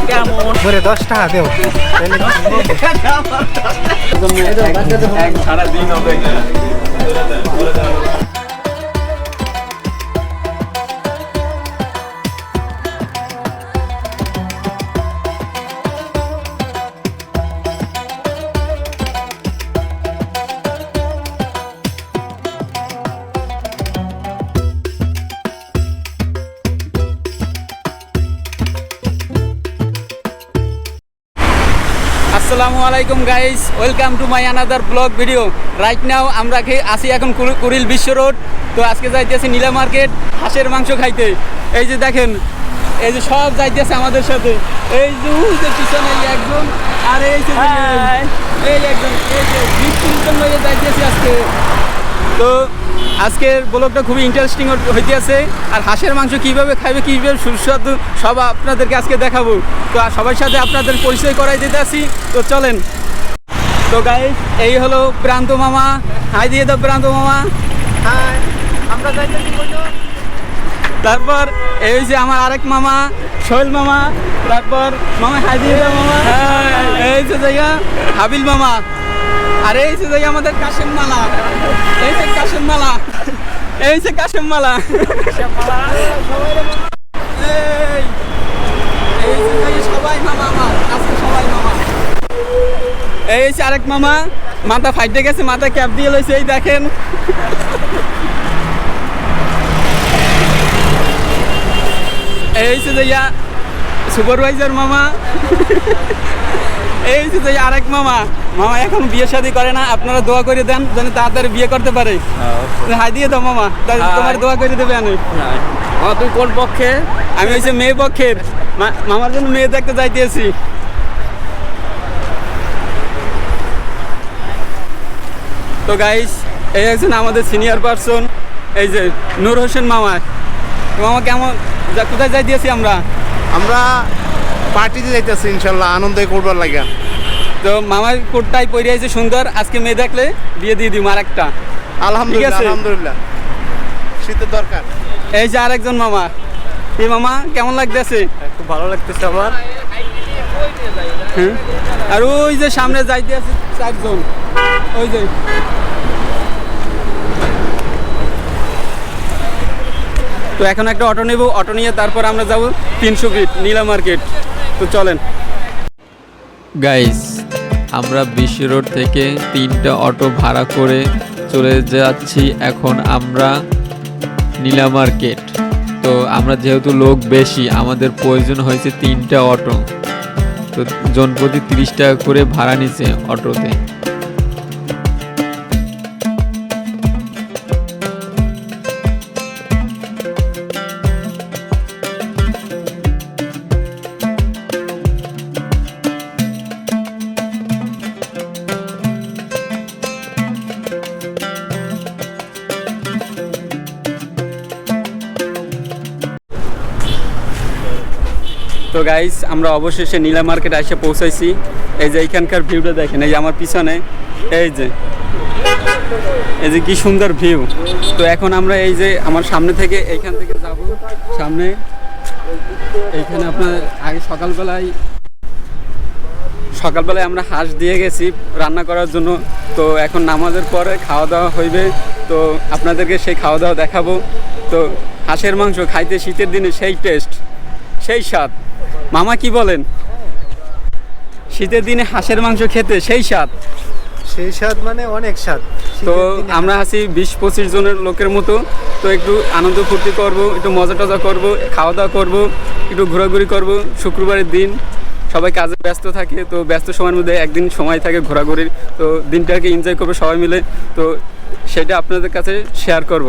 কেমন করে 10 টাকা দেও সারা দিন হবে আসসালামু আলাইকুম guys, welcome to my another blog video. Right now আমরা আসি এখন কুড়িল বিশ্ব রোড। তো আজকে যাইতেছি নীলা মার্কেট হাঁসের মাংস খাইতে। এই যে দেখেন, এই যে সব যাইতেছে আমাদের সাথে। এই যে পিছনে একজন, আর এই যে একজন, এই যে বৃষ্টির লইয়ে যাইতেছি আজকে। তো আজকের ব্লগটা খুবই ইন্টারেস্টিং হইতেছে, আর হাঁসের মাংস কীভাবে খাইবে, কীভাবে সুস্বাদু সব আপনাদেরকে আজকে দেখাবো। তো সবার সাথে আপনাদের পরিচয় করাই দিতে আসি। তো চলেন। তো গাইস, এই হলো প্রান্ত মামা। হাই দিয়ে দাও প্রান্ত মামা। হাই, আমরা যাইতেছি কইতো। তারপর এই যে আমার আরেক মামা সোহেল মামা। তারপর মামা হাই দিয়ে দাও মামা। এই যে জায়গা হাবিল মামা। আর এই যে জায়গা আমাদের কাশেম মালা। এই যে কাশেম মালা, এই যে কাশেম মালা। এই সবাই মামা আমার, আজকে সবাই মামা। এই যে আরেক মামা, মাথা ফাইটে গেছে, মাথা ক্যাপ দিয়ে লইছে, এই দেখেন। এই যে যাইয়া সুপারভাইজার মামা। এই যে আরেক মামা, মামা এখন বিয়ে শাদী করে না, আপনারা দোয়া করে দেন যেন তাড়াতাড়ি বিয়ে করতে পারে। হাই দিয়ে দাও মামা, তোমার দোয়া করে দেবে। আমি তুই কোন পক্ষে? আমি হচ্ছে মেয়ে পক্ষের। মামার জন্য মেয়ে দেখতে যাইতেছি। তো গাইস, এই একজন আমাদের সিনিয়র পারসন, এই যে নূর হোসেন মামা। মামা কেমন, কোথায় যাইতেছি আমরা? আমরা পার্টিতে যাইতেছি ইনশাআল্লাহ, আনন্দ করবার লাগা। তো মামার কোটটাই পরে আছে সুন্দর, আজকে মেয়ে দেখলে বিয়ে দিয়ে দিই মার একটা। আলহামদুলিল্লাহ, আলহামদুলিল্লাহ, শীতের দরকার। এই যে আরেকজন মামা। এই মামা কেমন লাগতেছে? খুব ভালো লাগতেছে আমার। হ্যাঁ, আর ওই যে সামনে যাইতে আছে চারজন, ওই যে। তো এখন একটা অটো নেব, অটো নিয়ে তারপর আমরা যাব 300 ফিট নীলা মার্কেট। তো চলেন গাইস, আমরা বিশ্ব রোড থেকে 3টা অটো ভাড়া করে চলে যাচ্ছি এখন আমরা নীলা মার্কেট। তো আমরা যেহেতু লোক বেশি, আমাদের প্রয়োজন হয়েছে 3টা অটো। তো জনপ্রতি 30 টাকা করে ভাড়া নিছে অটোতে। তো গাইস, আমরা অবশেষে নীলা মার্কেট এসে পৌঁছাইছি। এই যে এইখানকার ভিউটা দেখেন, এই যে আমার পিছনে, এই যে কি সুন্দর ভিউ। তো এখন আমরা এই যে আমার সামনে থেকে, এইখান থেকে যাব সামনে। এইখানে আপনার আগে সকালবেলায় আমরা হাঁস দিয়ে গেছি রান্না করার জন্য। তো এখন নামাজের পরে খাওয়া দাওয়া হইবে, তো আপনাদেরকে সেই খাওয়া দাওয়া দেখাবো। তো হাঁসের মাংস খাইতে শীতের দিনে সেই টেস্ট, সেই স্বাদ। মামা কি বলেন? শীতের দিনে হাঁসের মাংস খেতে সেই স্বাদ। সেই স্বাদ মানে অনেক স্বাদ। তো আমরা আছি 20-25 জনের লোকের মতো। তো একটু আনন্দ ফুর্তি করব, একটু মজা টজা করবো, খাওয়া দাওয়া করবো, একটু ঘোরাঘুরি করব। শুক্রবারের দিন সবাই কাজে ব্যস্ত থাকে, তো ব্যস্ত সময়ের মধ্যে একদিন সময় থাকে ঘোরাঘুরির। তো দিনটাকে এনজয় করবো সবাই মিলে। তো সেটা আপনাদের কাছে শেয়ার করব,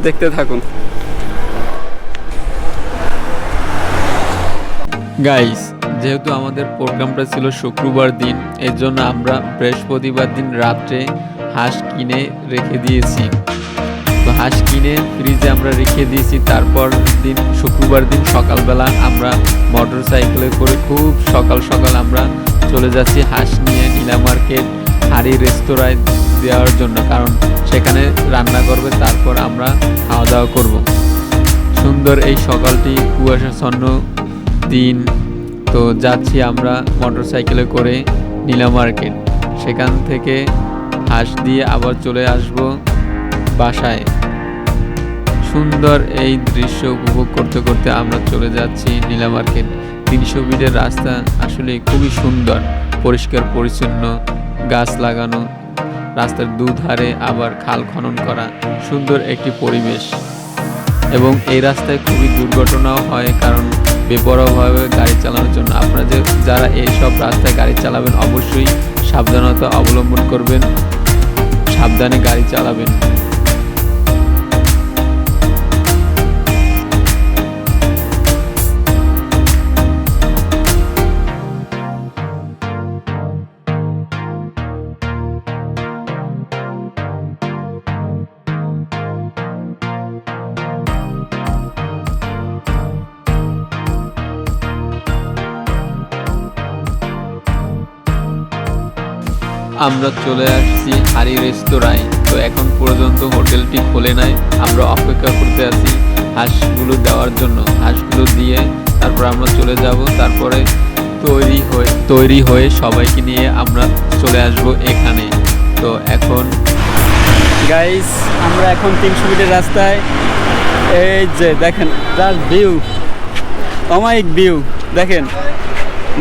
দেখতে থাকুন গাইস, যেহেতু আমাদের প্রোগ্রামটা ছিল শুক্রবার দিন, এর জন্য আমরা বৃহস্পতিবার দিন রাত্রে হাঁস কিনে রেখে দিয়েছি। তো হাঁস কিনে ফ্রিজে আমরা রেখে দিয়েছি। তারপর দিন শুক্রবার দিন সকালবেলা আমরা মোটর সাইকেলে করে খুব সকাল সকাল আমরা চলে যাচ্ছি হাঁস নিয়ে নীলা মার্কেট হাড়ি রেস্তোরাঁয় দেওয়ার জন্য, কারণ সেখানে রান্না করবে, তারপর আমরা খাওয়া দাওয়া করব। সুন্দর এই সকালটি, কুয়াশাচ্ছন্ন দিন, তো যাচ্ছি আমরা মোটরসাইকেলে করে নীলা মার্কেট, সেখান থেকে হাঁস দিয়ে আবার চলে আসব বাসায়। সুন্দর এই দৃশ্য উপভোগ করতে করতে আমরা চলে যাচ্ছি নীলা মার্কেট। 300 ফিটের রাস্তা আসলে খুবই সুন্দর, পরিষ্কার পরিচ্ছন্ন, গাছ লাগানো, রাস্তার দুধারে আবার খাল খনন করা, সুন্দর একটি পরিবেশ। এবং এই রাস্তায় খুবই দুর্ঘটনাও হয়, কারণ বেপরোয়াভাবে গাড়ি চালানোর জন্য। আপনারা যারা এইসব রাস্তায় গাড়ি চালাবেন অবশ্যই সাবধানতা অবলম্বন করবেন, সাবধানে গাড়ি চালাবেন। আমরা চলে আসছি হারি রেস্তোরাঁয়। তো এখন পর্যন্ত হোটেলটি খোলে নাই, আমরা অপেক্ষা করতে আছি হাঁসগুলো দেওয়ার জন্য। হাঁসগুলো দিয়ে তারপর আমরা চলে যাব, তারপরে তৈরি হয়ে সবাইকে নিয়ে আমরা চলে আসব এখানে। তো এখন গাইস আমরা এখন 300 ফিটের রাস্তায়, এই যে দেখেন তার ভিউ, অমায়িক ভিউ দেখেন।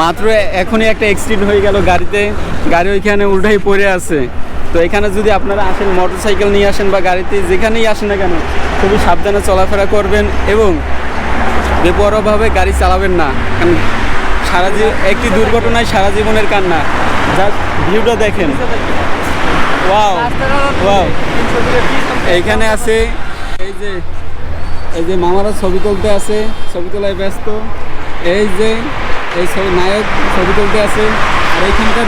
মাত্র এখনই একটা অ্যাক্সিডেন্ট হয়ে গেল গাড়ি ওইখানে উল্টাই পড়ে আছে। তো এখানে যদি আপনারা আসেন, মোটরসাইকেল নিয়ে আসেন বা গাড়িতে যেখানেই আসেন না কেন, খুবই সাবধানে চলাফেরা করবেন এবং বেপরোয়াভাবে গাড়ি চালাবেন না, কারণ একটি দুর্ঘটনায় সারা জীবনের কান্না। জাস্ট ভিউটা দেখেন, ওয়াও ওয়াও। এইখানে আছে এই যে মামারা ছবি তুলতে আছে, ছবি তোলায় ব্যস্ত। এই নায়ক ছবি তুলতে আছে, আর এইখানকার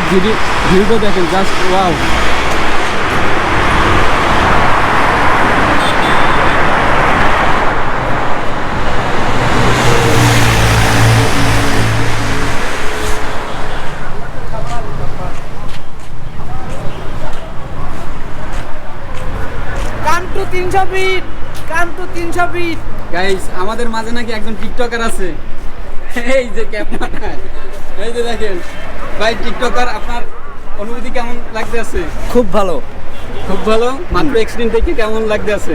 ভিউটা দেখেন, জাস্ট ওয়াও। কান্টু 300 ফিট, কান্টু 300 ফিট। গাইস আমাদের মাঝে নাকি একজন টিকটকার আছে, এই যে ক্যামেরা, এই যে দেখেন ভাই টিকটকার। আপনার অনুভূতি কেমন লাগতে আছে? খুব ভালো, খুব ভালো। মাত্র অ্যাক্সিডেন্ট থেকে কেমন লাগতে আছে?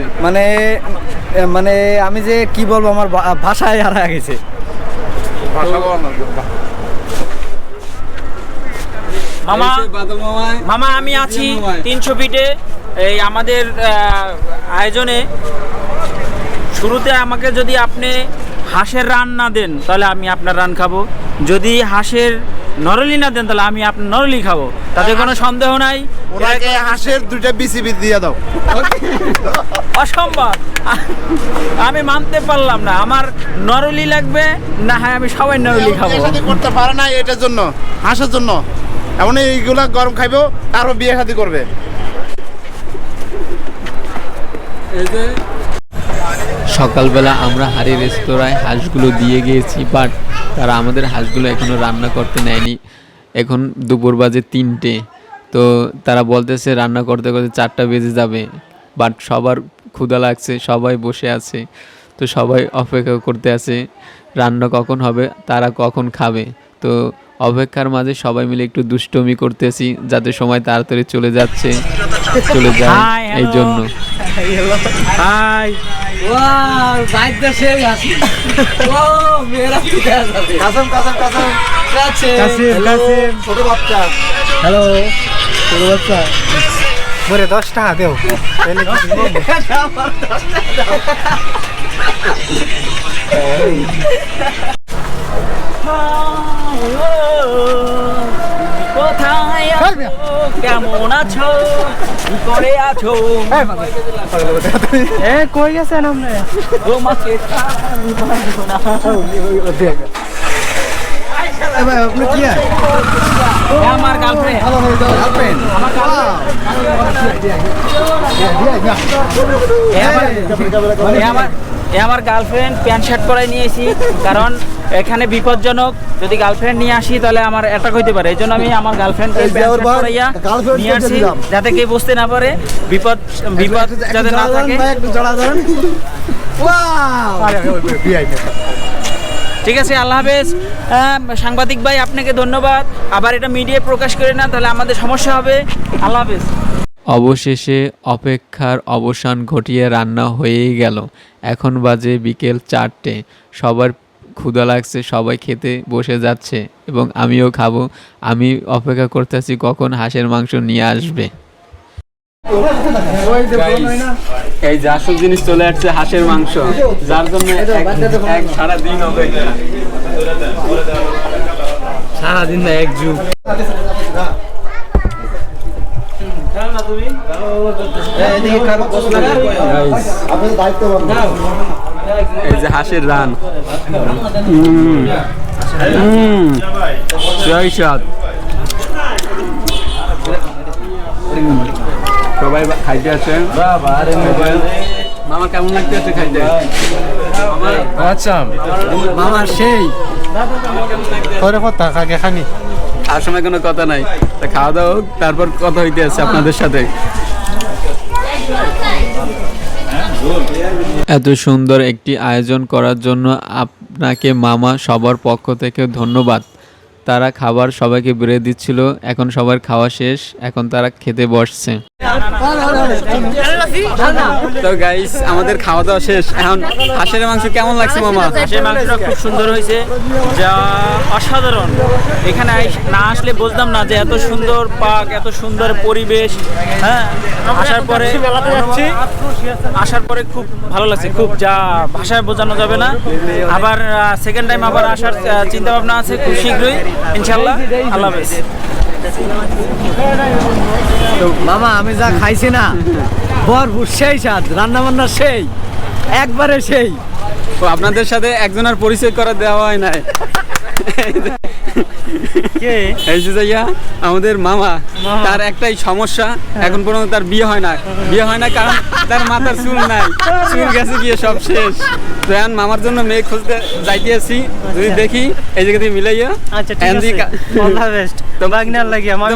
মানে আমি যে কি বলবো, আমার ভাষায় হারা গেছে। মামা এই যে বাদল মামা, মামা আমি আছি জিয়ান মামা। 300 ফিটে। এই আমাদের আয়োজনে শুরুতে আমাকে যদি আপনি হাঁসের রান না দেন তাহলে আমি আপনার রান খাবো, যদি হাঁসের নরলি না দেন তাহলে আমি আপনার নরলি খাবো, তাতে কোনো সন্দেহ নাই। ওনাকে হাঁসের 2টা বিসিবি দিয়ে দাও। অসম্ভব, আমি মানতে পারলাম না। আমার নরলি লাগবে না, হয় আমি সবাই নরলি খাবো। বিয়ে শাদী করতে পারে না এটার জন্য, হাঁসের জন্য। এমন এইগুলা গরম খাইবো, তারও বিয়ে শাদী করবে। এই যে সকালবেলা আমরা হারি রেস্তোরাঁয় হাঁসগুলো দিয়ে গিয়েছি, বাট তারা আমাদের হাঁসগুলো এখনও রান্না করতে নেয়নি। এখন দুপুর বাজে 3টে, তো তারা বলতেছে রান্না করতে করতে 4টা বেজে যাবে। বাট সবার ক্ষুধা লাগছে, সবাই বসে আছে, তো সবাই অপেক্ষা করতে আছে রান্না কখন হবে, তারা কখন খাবে। তো অপেক্ষার মাঝে সবাই মিলে একটু দুষ্টুমি করতেছি, যাতে সময় তাড়াতাড়ি চলে যায় Hi, এই hello. জন্য। হাই, ওয়াও, বাইকটা সেই আছে। ও মেরা পিতা যাবে। কাসম ছোট বাচ্চা। হ্যালো ছোট বাচ্চা। মোরে 10 টাকা দেও। তাহলে কি দিব? কোথায় আছো, কেমন আছো, কি করে আছো, কই গেছেন আপনি? তোমাকে পারবো না। ভাই আপনি কি আর? এ আমার গার্লফ্রেন্ড, ভালো হয়ে যাও আপেন। আমার আমার গার্লফ্রেন্ড প্যান্ট শার্ট পরাই নিয়েছি, কারণ এখানে বিপজ্জনক। যদি গার্লফ্রেন্ড নিয়ে আসি তাহলে আমার অ্যাটাক হইতে পারে, এই জন্য আমি আমার গার্লফ্রেন্ডকে প্যান্ট শার্ট পরাইয়া নিয়ে আসি, যাতে কেউ বুঝতে না পারে, বিপদ যাতে না থাকে। একটু জড়া ধরেন। ওয়াও! ঠিক আছে, আল্লাহ হাফেজ। সাংবাদিক ভাই আপনাকে ধন্যবাদ। আবার এটা মিডিয়ায় প্রকাশ করে না, তাহলে আমাদের সমস্যা হবে। আল্লাহ হাফেজ। অবশেষে অপেক্ষার অবসান ঘটিয়ে রান্না হয়েই গেল। এখন বাজে বিকেল 4টে। সবার ক্ষুধা লাগছে, সবাই খেতে বসে যাচ্ছে এবং আমিও খাবো। আমি অপেক্ষা করতেছি কখন হাঁসের মাংস নিয়ে আসবে। এই যে আসল জিনিস চলে আসছে, হাঁসের মাংস, যার জন্য এক সারা দিন হবে। সারাদিন না এক যুগ। এই যে হাঁসের রান, সেই স্বাদ। সবাই খাইতে আছে। মামা কেমন লাগতে আছে খাইতে? আচ্ছা মামা সেই পরে কথা কাকে খানি। আর সময় কোনো কথা নাই, তা খাওয়া দাওয়া হোক, তারপর কথা হইতে আছে আপনাদের সাথে। এত সুন্দর একটি আয়োজন করার জন্য আপনাকে মামা সবার পক্ষ থেকে ধন্যবাদ। তারা খাবার সবাইকে বেড়ে দিচ্ছিল। এখন সবার খাওয়া শেষ, এখন তারা খেতে বসছে। তো গাইস, আমাদের খাওয়া দাওয়া শেষ। এখন হাঁসের মাংস কেমন লাগছে মামা? হাঁসের মাংসটা খুব সুন্দর হয়েছে, যা অসাধারণ। এখানে না আসলে বুঝতাম না যে এত সুন্দর পাক, এত সুন্দর পরিবেশ। হ্যাঁ, আসার পরে খুব ভালো লাগছে, খুব, যা ভাষায় বোঝানো যাবে না। আবার সেকেন্ড টাইম আবার আসার চিন্তা ভাবনা আছে খুব শীঘ্রই, ইনশাল্লাহ। আল্লাহ হাফেজ। মামা আমি যা খাইছি না, ভরপুর সেই স্বাদ, রান্না বান্না সেই, একবারে সেই। তো আপনাদের সাথে একজনের পরিচয় করা দেওয়া হয় নাই। এই যে যাইয়া আমাদের মামা, তার একটাই সমস্যা, এখন পর্যন্ত তার বিয়ে হয় না। বিয়ে হয় না কারণ তার মাথার চুল নাই, চুল গেছে গিয়ে সব শেষ। তো এখন মামার জন্য মেয়ে খুঁজতে যাইতে আছি, যদি দেখি এই জায়গা থেকে মিলাইয়া। আচ্ছা ঠিক আছে, অল দ্য বেস্ট। তো বাগনার লাগি আমার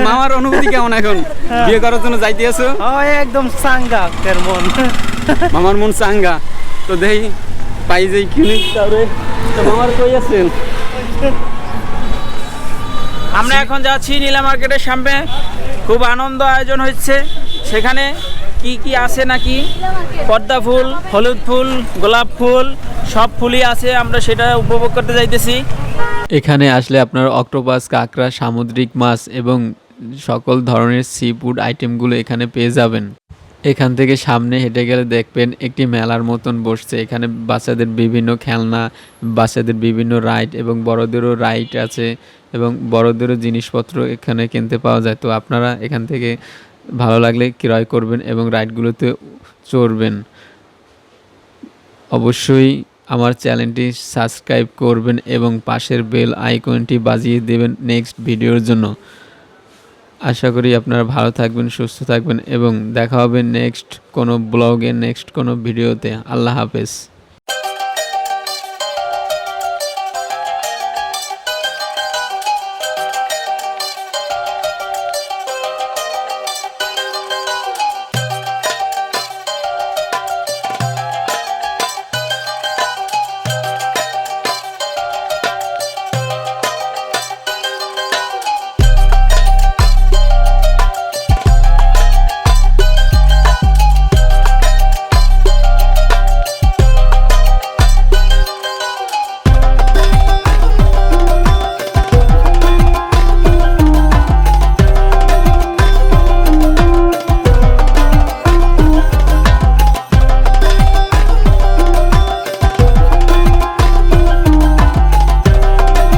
মামার অনুভূতি কেমন এখন বিয়ে করার জন্য যাইতে আছো? একদম সাঙ্গা এর মন। মামার মন চাঙ্গা। তো দেখি পাই যাই কিনে। তো মামার কই আছেন? আমরা এখন যাচ্ছি নীলা মার্কেটের সামনে। খুব আনন্দ আয়োজন হচ্ছে। সেখানে কি কি আছে নাকি, পদ্মা ফুল, হলুদ ফুল, গোলাপ ফুল, সব ফুলই আছে। আমরা সেটা উপভোগ করতে যাইতেছি। এখানে আসলে আপনার অক্টোপাস, কাঁকড়া, সামুদ্রিক মাছ এবং সকল ধরনের সি ফুড আইটেমগুলো এখানে পেয়ে যাবেন। এখান থেকে সামনে হেঁটে গেলে দেখবেন একটি মেলার মতন বসছে। এখানে বাচ্চাদের বিভিন্ন খেলনা, বাচ্চাদের বিভিন্ন রাইড এবং বড়দেরও রাইড আছে এবং বড়দেরও জিনিসপত্র এখানে কিনতে পাওয়া যায়। তো আপনারা এখান থেকে ভালো লাগলে ক্রয় করবেন এবং রাইডগুলোতে চড়বেন। অবশ্যই আমার চ্যানেলটি সাবস্ক্রাইব করবেন এবং পাশের বেল আইকনটি বাজিয়ে দেবেন নেক্সট ভিডিওর জন্য। আশা করি আপনারা ভালো থাকবেন, সুস্থ থাকবেন এবং দেখা হবে নেক্সট কোনো ব্লগে, নেক্সট কোনো ভিডিওতে। আল্লাহ হাফেজ।